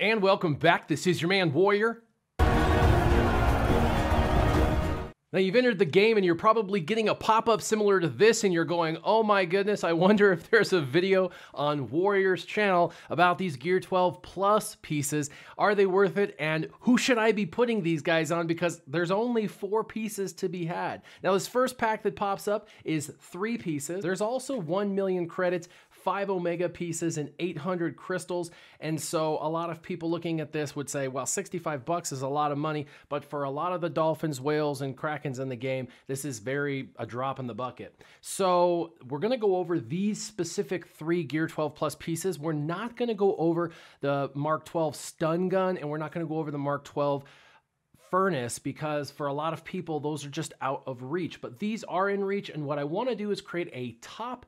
And welcome back. This is your man, Warrior. Now you've entered the game and you're probably getting a pop-up similar to this and you're going, oh my goodness, I wonder if there's a video on Warrior's channel about these Gear 12 Plus pieces. Are they worth it? And who should I be putting these guys on? Because there's only 4 pieces to be had. Now this first pack that pops up is 3 pieces. There's also 1 million credits, 5 Omega pieces, and 800 crystals. And so a lot of people looking at this would say, well, 65 bucks is a lot of money, but for a lot of the dolphins, whales, and krakens in the game, this is a drop in the bucket. So we're gonna go over these specific 3 Gear 12 Plus pieces. We're not gonna go over the Mark 12 stun gun, and we're not gonna go over the Mark 12 furnace, because for a lot of people, those are just out of reach, but these are in reach. And what I wanna do is create a top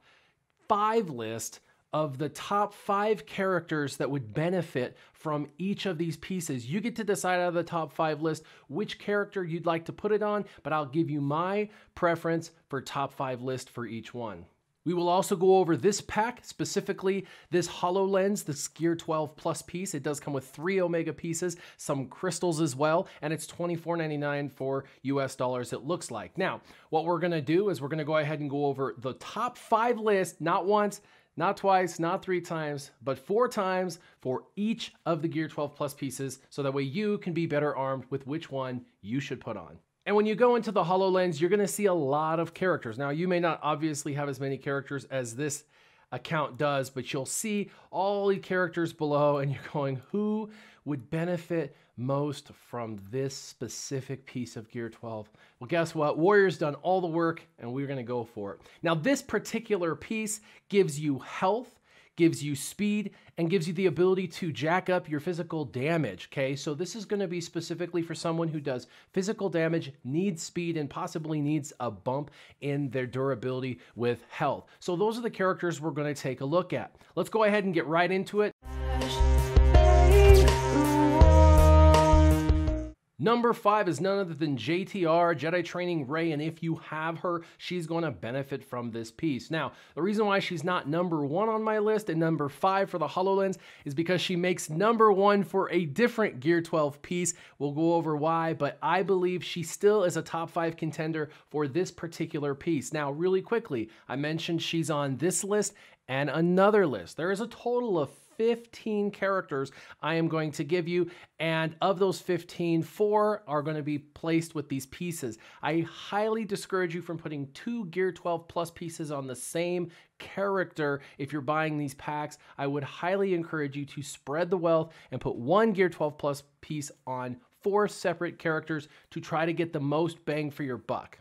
5 list of the top 5 characters that would benefit from each of these pieces. You get to decide out of the top 5 list which character you'd like to put it on, but I'll give you my preference for top 5 list for each one. We will also go over this pack, specifically this HoloLens, this Gear 12 Plus piece. It does come with 3 Omega pieces, some crystals as well, and it's $24.99 for US dollars, it looks like. Now, what we're gonna do is we're gonna go ahead and go over the top 5 list, not once, not twice, not 3 times, but 4 times for each of the Gear 12 Plus pieces, so that way you can be better armed with which one you should put on. And when you go into the HoloLens, you're gonna see a lot of characters. Now, you may not obviously have as many characters as this account does, but you'll see all the characters below and you're going, who would benefit most from this specific piece of Gear 12? Well, guess what? Warrior's done all the work and we're gonna go for it. Now, this particular piece gives you health, gives you speed, and gives you the ability to jack up your physical damage, okay? So this is gonna be specifically for someone who does physical damage, needs speed, and possibly needs a bump in their durability with health. So those are the characters we're gonna take a look at. Let's go ahead and get right into it. Number 5 is none other than JTR, Jedi Training Rey, and if you have her, she's going to benefit from this piece. Now, the reason why she's not number 1 on my list and number 5 for the HoloLens is because she makes number 1 for a different Gear 12 piece. We'll go over why, but I believe she still is a top 5 contender for this particular piece. Now, really quickly, I mentioned she's on this list and another list. There is a total of 15 characters I am going to give you, and of those 15, 4 are going to be placed with these pieces. I highly discourage you from putting 2 Gear 12 Plus pieces on the same character. If you're buying these packs, I would highly encourage you to spread the wealth and put 1 Gear 12 Plus piece on 4 separate characters to try to get the most bang for your buck.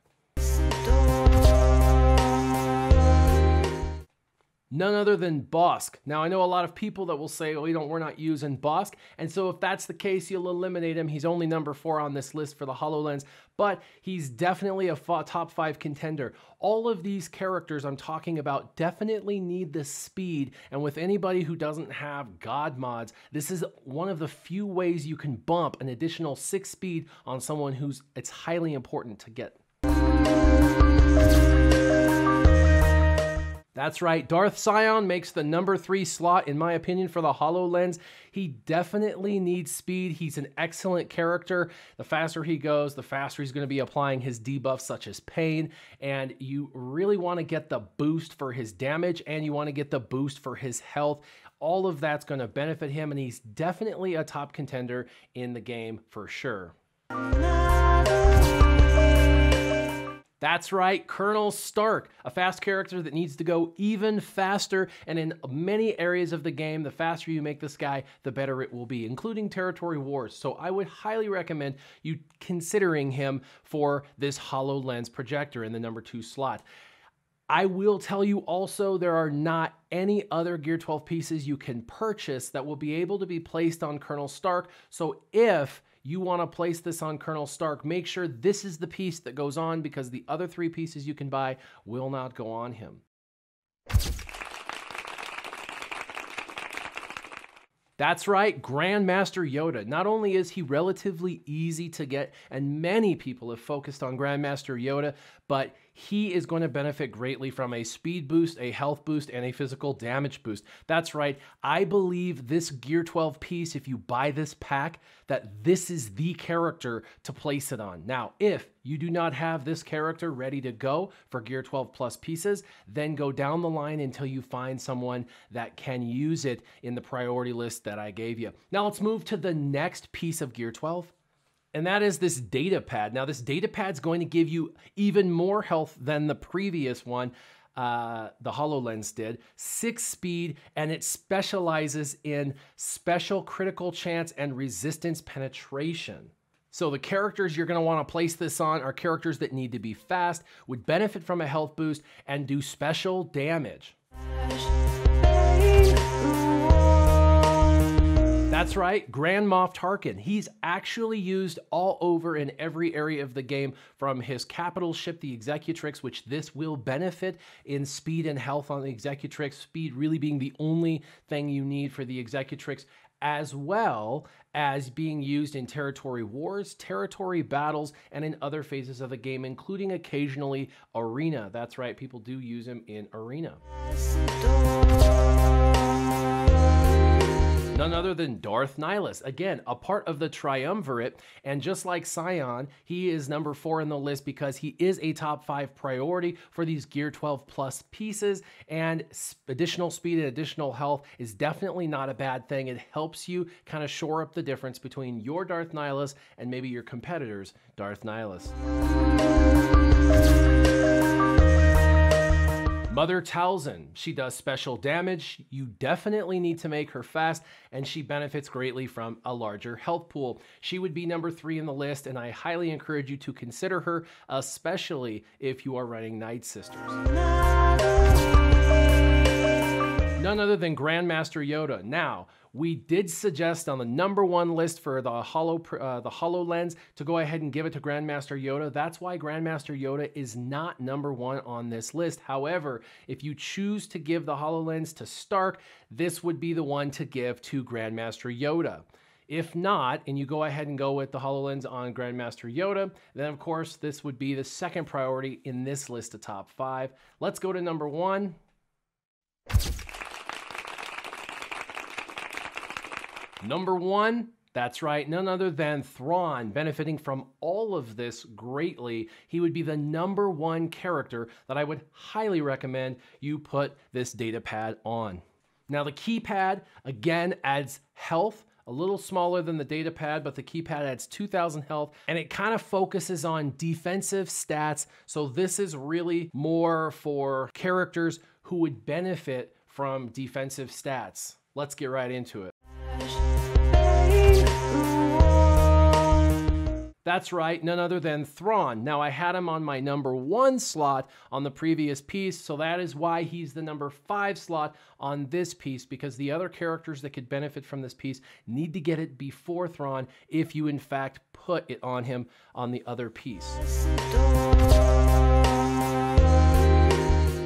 None other than Bosk. Now, I know a lot of people that will say, oh, we're not using Bosk. And so if that's the case, you'll eliminate him. He's only number 4 on this list for the HoloLens, but he's definitely a top 5 contender. All of these characters I'm talking about definitely need the speed. And with anybody who doesn't have God mods, this is one of the few ways you can bump an additional 6 speed on someone who's it's highly important to get. That's right, Darth Sion makes the number 3 slot, in my opinion, for the HoloLens. He definitely needs speed. He's an excellent character. The faster he goes, the faster he's going to be applying his debuffs such as pain, and you really want to get the boost for his damage, and you want to get the boost for his health. All of that's going to benefit him, and he's definitely a top contender in the game for sure. That's right, Colonel Stark, a fast character that needs to go even faster, and in many areas of the game, the faster you make this guy, the better it will be, including territory wars. So I would highly recommend you considering him for this HoloLens projector in the number 2 slot. I will tell you also, there are not any other Gear 12 pieces you can purchase that will be able to be placed on Colonel Stark. So if you want to place this on Colonel Stark, make sure this is the piece that goes on, because the other 3 pieces you can buy will not go on him. That's right, Grandmaster Yoda. Not only is he relatively easy to get, and many people have focused on Grandmaster Yoda, but he is going to benefit greatly from a speed boost, a health boost, and a physical damage boost. That's right. I believe this Gear 12 piece, if you buy this pack, that this is the character to place it on. Now, if you do not have this character ready to go for Gear 12 Plus pieces, then go down the line until you find someone that can use it in the priority list that I gave you. Now let's move to the next piece of Gear 12. And that is this data pad. Now this data pad is going to give you even more health than the previous one, the HoloLens did. 6 speed, and it specializes in special critical chance and resistance penetration. So the characters you're going to want to place this on are characters that need to be fast, would benefit from a health boost, and do special damage. That's right, Grand Moff Tarkin. He's actually used all over in every area of the game, from his capital ship, the Executrix, which this will benefit in speed and health on the Executrix, speed really being the only thing you need for the Executrix, as well as being used in territory wars, territory battles, and in other phases of the game, including occasionally arena. That's right, people do use him in arena. None other than Darth Nihilus. Again, a part of the Triumvirate, and just like Scion, he is number 4 in the list because he is a top 5 priority for these Gear 12 Plus pieces, and additional speed and additional health is definitely not a bad thing. It helps you kind of shore up the difference between your Darth Nihilus and maybe your competitor's Darth Nihilus. Mother Talzin, she does special damage. You definitely need to make her fast, and she benefits greatly from a larger health pool. She would be number 3 in the list, and I highly encourage you to consider her, especially if you are running Night Sisters. None other than Grandmaster Yoda. Now, we did suggest on the number 1 list for the HoloLens to go ahead and give it to Grandmaster Yoda. That's why Grandmaster Yoda is not number 1 on this list. However, if you choose to give the HoloLens to Stark, this would be the one to give to Grandmaster Yoda. If not, and you go ahead and go with the HoloLens on Grandmaster Yoda, then of course this would be the second priority in this list of top 5. Let's go to number 1. Number 1, that's right, none other than Thrawn, benefiting from all of this greatly. He would be the number 1 character that I would highly recommend you put this data pad on. Now the keypad, again, adds health, a little smaller than the data pad, but the keypad adds 2,000 health, and it kind of focuses on defensive stats. So this is really more for characters who would benefit from defensive stats. Let's get right into it. That's right, none other than Thrawn. Now I had him on my number 1 slot on the previous piece, so that is why he's the number 5 slot on this piece, because the other characters that could benefit from this piece need to get it before Thrawn if you in fact put it on him on the other piece.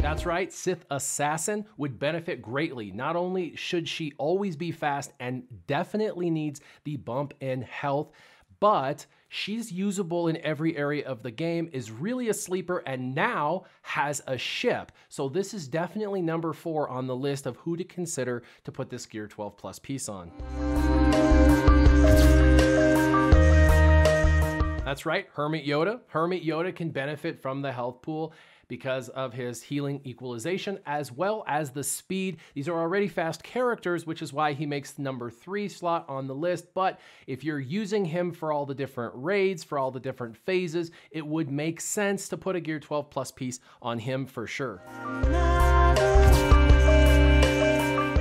That's right, Sith Assassin would benefit greatly. Not only should she always be fast and definitely needs the bump in health, but she's usable in every area of the game, is really a sleeper, and now has a ship. So this is definitely number 4 on the list of who to consider to put this Gear 12 Plus piece on. That's right, Hermit Yoda. Hermit Yoda can benefit from the health pool because of his healing equalization, as well as the speed. These are already fast characters, which is why he makes the number 3 slot on the list. But if you're using him for all the different raids, for all the different phases, it would make sense to put a Gear 12 Plus piece on him for sure.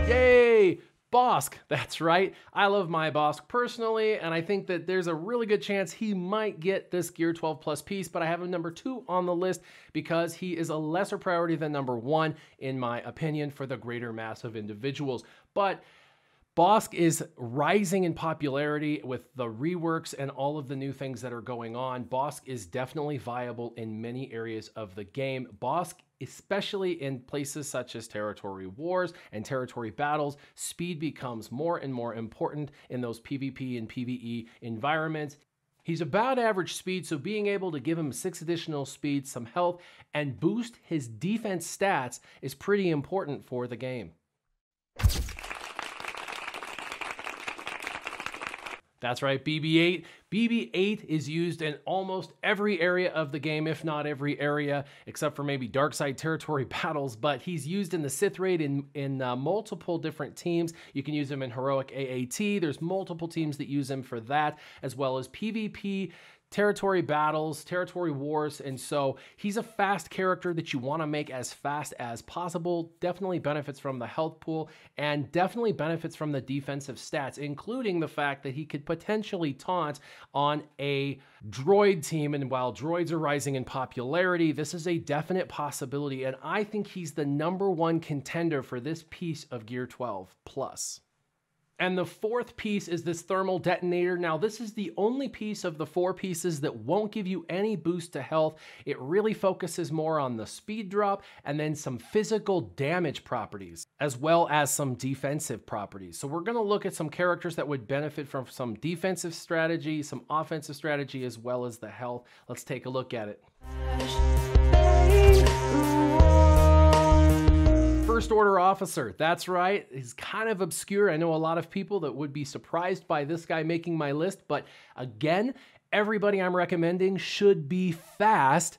Yay! Bossk, that's right. I love my Bossk personally, and I think that there's a really good chance he might get this Gear 12 Plus piece, but I have him number 2 on the list because he is a lesser priority than number 1, in my opinion, for the greater mass of individuals. But Bossk is rising in popularity with the reworks and all of the new things that are going on. Bossk is definitely viable in many areas of the game. Bossk, especially in places such as territory wars and territory battles, speed becomes more and more important in those PvP and PvE environments. He's about average speed, so being able to give him 6 additional speed, some health, and boost his defense stats is pretty important for the game. That's right, BB-8. BB-8 is used in almost every area of the game, if not every area, except for maybe dark side territory battles, but he's used in the Sith Raid in multiple different teams. You can use him in Heroic AAT. There's multiple teams that use him for that, as well as PvP, territory battles, territory wars, and so he's a fast character that you want to make as fast as possible. Definitely benefits from the health pool and definitely benefits from the defensive stats, including the fact that he could potentially taunt on a droid team, and while droids are rising in popularity, this is a definite possibility, and I think he's the #1 contender for this piece of Gear 12 Plus. And the fourth piece is this thermal detonator. Now, this is the only piece of the 4 pieces that won't give you any boost to health. It really focuses more on the speed drop and then some physical damage properties, as well as some defensive properties. So we're going to look at some characters that would benefit from some defensive strategy, some offensive strategy, as well as the health. Let's take a look at it. First Order Officer, that's right, he's kind of obscure. I know a lot of people that would be surprised by this guy making my list, but again, everybody I'm recommending should be fast,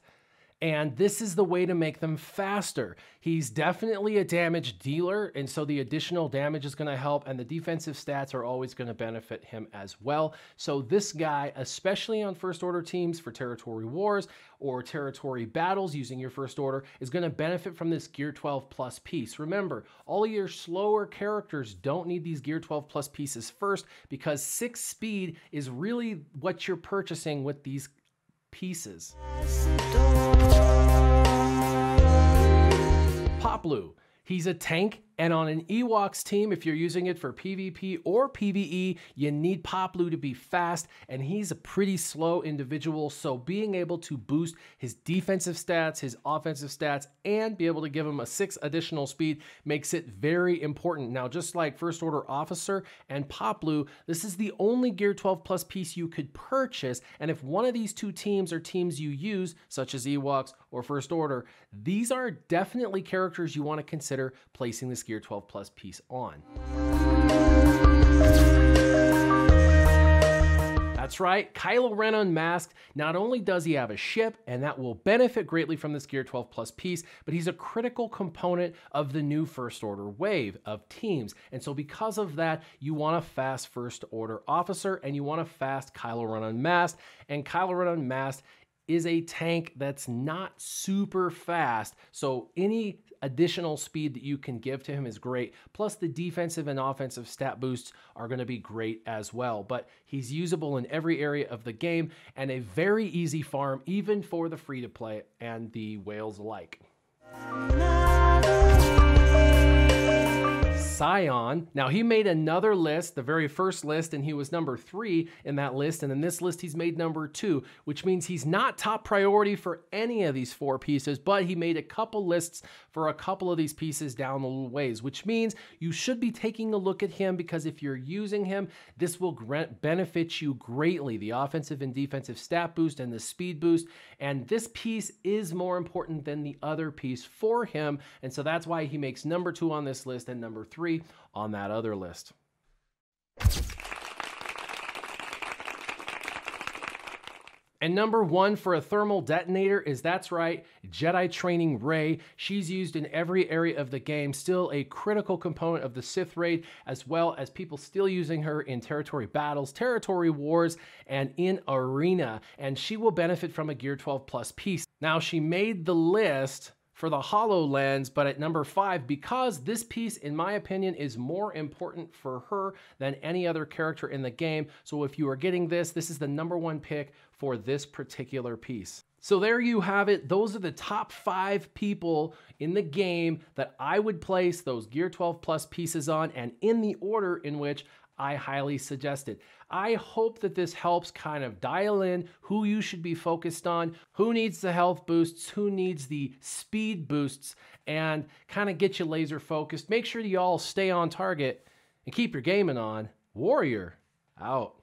and this is the way to make them faster. He's definitely a damage dealer, and so the additional damage is going to help, and the defensive stats are always going to benefit him as well. So this guy, especially on First Order teams for territory wars or territory battles using your First Order, is going to benefit from this Gear 12 Plus piece. Remember, all your slower characters don't need these Gear 12 Plus pieces first, because 6 speed is really what you're purchasing with these pieces. Poplu. He's a tank, and on an Ewoks team, if you're using it for PvP or PvE, you need Poplu to be fast, and he's a pretty slow individual, so being able to boost his defensive stats, his offensive stats, and be able to give him a 6 additional speed makes it very important. Now, just like First Order Officer and Poplu, this is the only Gear 12 Plus piece you could purchase, and if one of these 2 teams are teams you use, such as Ewoks or First Order, these are definitely characters you want to consider placing this Gear 12 Plus piece on. That's right, Kylo Ren Unmasked. Not only does he have a ship, and that will benefit greatly from this Gear 12 Plus piece, but he's a critical component of the new First Order wave of teams. And so because of that, you want a fast First Order Officer, and you want a fast Kylo Ren Unmasked. And Kylo Ren Unmasked is a tank that's not super fast, so any additional speed that you can give to him is great. Plus the defensive and offensive stat boosts are going to be great as well, but he's usable in every area of the game and a very easy farm even for the free-to-play and the whales alike. Scion. Now, he made another list, the very first list, and he was number 3 in that list, and in this list he's made number 2, which means he's not top priority for any of these 4 pieces, but he made a couple lists for a couple of these pieces down the little ways, which means you should be taking a look at him, because if you're using him, this will benefit you greatly, the offensive and defensive stat boost and the speed boost, and this piece is more important than the other piece for him, and so that's why he makes number 2 on this list and number 3 on that other list. And number 1 for a thermal detonator is, that's right, Jedi Training Rey. She's used in every area of the game, still a critical component of the Sith Raid, as well as people still using her in territory battles, territory wars, and in arena. And she will benefit from a Gear 12 Plus piece. Now, she made the list for the HoloLens, but at number 5, because this piece, in my opinion, is more important for her than any other character in the game. So if you are getting this, this is the number 1 pick for this particular piece. So there you have it. Those are the top 5 people in the game that I would place those Gear 12 Plus pieces on, and in the order in which I highly suggest it. I hope that this helps kind of dial in who you should be focused on, who needs the health boosts, who needs the speed boosts, and kind of get you laser focused. Make sure you all stay on target and keep your gaming on. Warrior out.